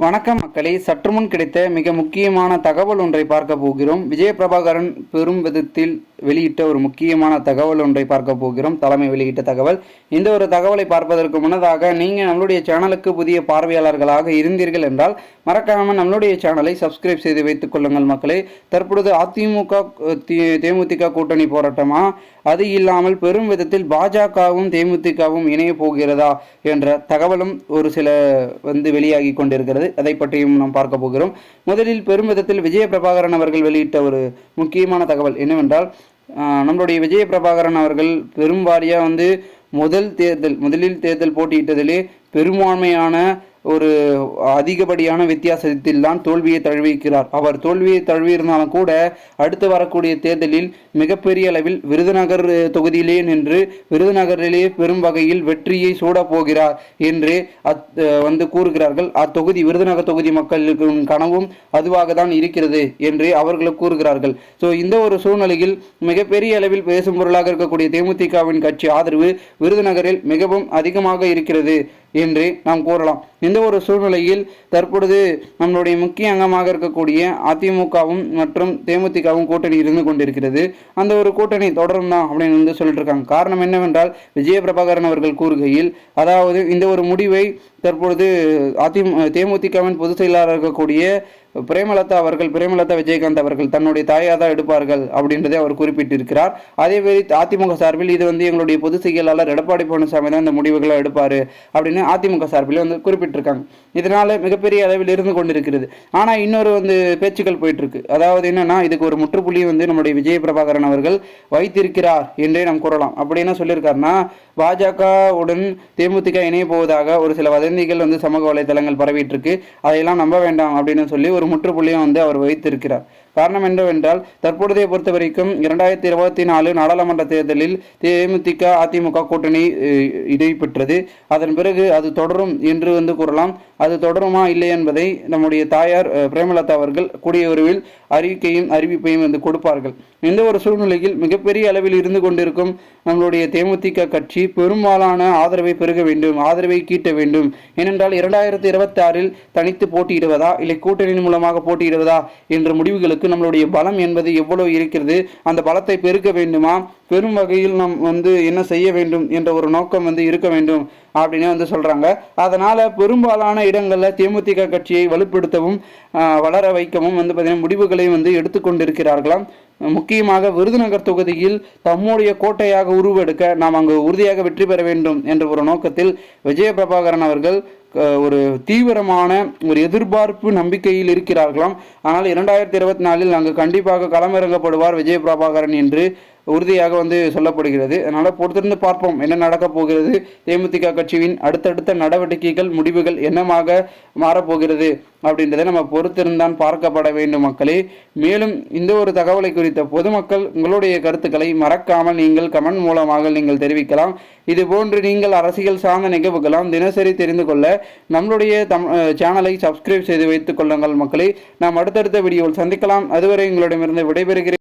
வணக்கம் மக்களே, சற்றுமுன் கிடைத்த மிக முக்கியமான தகவல் ஒன்றை பார்க்க போகிறோம். விஜய பிரபாகரன் பெரும் விதத்தில் வெளியிட்ட ஒரு முக்கியமான தகவல் ஒன்றை பார்க்க போகிறோம். தலைமை வெளியிட்ட தகவல். இந்த ஒரு தகவலை பார்ப்பதற்கு முன்னதாக நீங்கள் நம்மளுடைய சேனலுக்கு புதிய பார்வையாளர்களாக இருந்தீர்கள் என்றால் மறக்காமல் நம்மளுடைய சேனலை சப்ஸ்கிரைப் செய்து வைத்துக் கொள்ளுங்கள் மக்களே. தற்பொழுது அதிமுக தேமுதிக கூட்டணி போராட்டமா, அது இல்லாமல் பெரும் விதத்தில் பாஜகவும் தேமுதிகவும் இணைய போகிறதா என்ற தகவலும் ஒரு சில வெளியாகி கொண்டிருக்கிறது. அதை பற்றியும் நாம் பார்க்க போகிறோம். முதலில் பெரும் விதத்தில் விஜய பிரபாகரன் அவர்கள் வெளியிட்ட ஒரு முக்கியமான தகவல் என்னவென்றால், நம்மளுடைய விஜய பிரபாகரன் அவர்கள் பெரும் வாரியாக முதலில் தேர்தல் போட்டியிட்டதிலே பெரும்பான்மையான ஒரு அதிகப்படியான வித்தியாசத்தில் தான் தோல்வியை தழுவிக்கிறார். அவர் தோல்வியை தழுவியிருந்தாலும் கூட அடுத்து வரக்கூடிய தேர்தலில் மிகப்பெரிய அளவில் விருதுநகர் தொகுதியிலே நின்று விருதுநகரிலே பெரும் வகையில் வெற்றியை சூடப் போகிறார் என்று கூறுகிறார்கள். அத்தொகுதி விருதுநகர் தொகுதி மக்களுக்கு கனவும் அதுவாக தான் இருக்கிறது என்று அவர்கள் கூறுகிறார்கள். இந்த ஒரு சூழ்நிலையில் மிகப்பெரிய அளவில் பேசும் பொருளாக இருக்கக்கூடிய தேமுதிகவின் கட்சி ஆதரவு விருதுநகரில் மிகவும் அதிகமாக இருக்கிறது என்று நாம் கூறலாம். இந்த ஒரு சூழ்நிலையில் தற்பொழுது நம்மளுடைய முக்கிய அங்கமாக இருக்கக்கூடிய அதிமுகவும் மற்றும் தேமுதிகவும் கூட்டணி இருந்து கொண்டிருக்கிறது. அந்த ஒரு கூட்டணி தொடரும் தான் அப்படின்னு சொல்லிட்டு இருக்காங்க. காரணம் என்னவென்றால், விஜய பிரபாகரன் அவர்கள் கூறுகையில், அதாவது இந்த ஒரு முடிவை தற்பொழுது தேமுதிகவின் பொதுச் செயலாளர் இருக்கக்கூடிய பிரேமலதா விஜயகாந்த் அவர்கள் தன்னுடைய தாயாக தான் எடுப்பார்கள் அப்படின்றதை அவர் குறிப்பிட்டிருக்கிறார். அதேவேளை அதிமுக சார்பில் இது எங்களுடைய பொதுச் செயலாளர் எடப்பாடி பழனிசாமி தான் இந்த முடிவுகளை எடுப்பாரு அப்படின்னு அதிமுக சார்பில் குறிப்பிட்டிருக்காங்க. இதனால மிகப்பெரிய அளவில் இருந்து கொண்டிருக்கிறது. ஆனால் இன்னொரு பேச்சுக்கள் போயிட்டு இருக்கு. அதாவது என்னன்னா, இதுக்கு ஒரு முற்றுப்புள்ளி நம்முடைய விஜய பிரபாகரன் அவர்கள் வைத்திருக்கிறார் என்றே நாம் கூறலாம். அப்படி என்ன சொல்லியிருக்காருன்னா, பாஜகவுடன் தேமுதிக இணைய போவதாக ஒரு சில வதந்திகள் சமூக வலைதளங்கள் பரவிட்டு இருக்கு. அதையெல்லாம் நம்ப வேண்டாம் அப்படின்னு சொல்லி ஒரு முற்றுப்புள்ளியும் அவர் வைத்திருக்கிறார். காரணம் என்னவென்றால், தற்பொழுதைய பொறுத்த வரைக்கும் 2024 நாடாளுமன்ற தேர்தலில் தேமுதிக அதிமுக கூட்டணி இடைபெற்றது. அதன் பிறகு அது தொடரும் என்று கூறலாம். அது தொடருமா இல்லை என்பதை நம்முடைய தாயார் பிரேமலதா அவர்கள் கூடிய விரைவில் அறிவிப்பையும் கொடுப்பார்கள். இந்த ஒரு சூழ்நிலையில் மிகப்பெரிய அளவில் இருந்து கொண்டிருக்கும் நம்மளுடைய தேமுதிக கட்சி பெரும்பாலான ஆதரவை பெருக வேண்டும், ஆதரவை கீட்ட வேண்டும். ஏனென்றால் 2026 தனித்து போட்டியிடுவதா இல்லை கூட்டணியின் மூலமாக போட்டியிடுவதா என்ற முடிவுகளுக்கு நம்மளுடைய பலம் என்பது எவ்வளவு இருக்கிறது, அந்த பலத்தை பெருக்க வேண்டுமா, பெரும் வகையில் நாம் என்ன செய்ய வேண்டும் என்ற ஒரு நோக்கம் இருக்க வேண்டும் அப்படின்னு சொல்றாங்க. அதனால பெரும்பாலான இடங்களில் தேமுதிக கட்சியை வலுப்படுத்தவும் வளர வைக்கவும் முடிவுகளை எடுத்துக்கொண்டிருக்கிறார்களாம். முக்கியமாக விருதுநகர் தொகுதியில் தம்முடைய கோட்டையாக உருவெடுக்க நாம் அங்கு உறுதியாக வெற்றி பெற வேண்டும் என்ற ஒரு நோக்கத்தில் விஜய பிரபாகரன் அவர்கள் ஒரு தீவிரமான ஒரு எதிர்பார்ப்பு நம்பிக்கையில் இருக்கிறார்களாம். ஆனால் 2024 அங்கு கண்டிப்பாக களமிறங்கப்படுவார் விஜய பிரபாகரன் என்று உறுதியாக சொல்லப்படுகிறது. அதனால பொறுத்திருந்து பார்ப்போம் என்ன நடக்கப் போகிறது. தேமுதிக கட்சியின் அடுத்தடுத்த நடவடிக்கைகள் முடிவுகள் என்னமாக மாறப்போகிறது அப்படின்றத நம்ம பொறுத்திருந்தான் பார்க்கப்பட வேண்டும் மக்களே. மேலும் இந்த ஒரு தகவலை குறித்த பொதுமக்கள் உங்களுடைய கருத்துக்களை மறக்காமல் நீங்கள் கமெண்ட் மூலமாக நீங்கள் தெரிவிக்கலாம். இது போன்று நீங்கள் அரசியல் சார்ந்த நிகழ்வுகளாம் தினசரி தெரிந்து கொள்ள நம்மளுடைய சேனலை சப்ஸ்கிரைப் செய்து வைத்துக் கொள்ளுங்கள் மக்களே. நாம் அடுத்தடுத்த வீடியோவில் சந்திக்கலாம். அதுவரை உங்களிடமிருந்து விடைபெறுகிறேன்.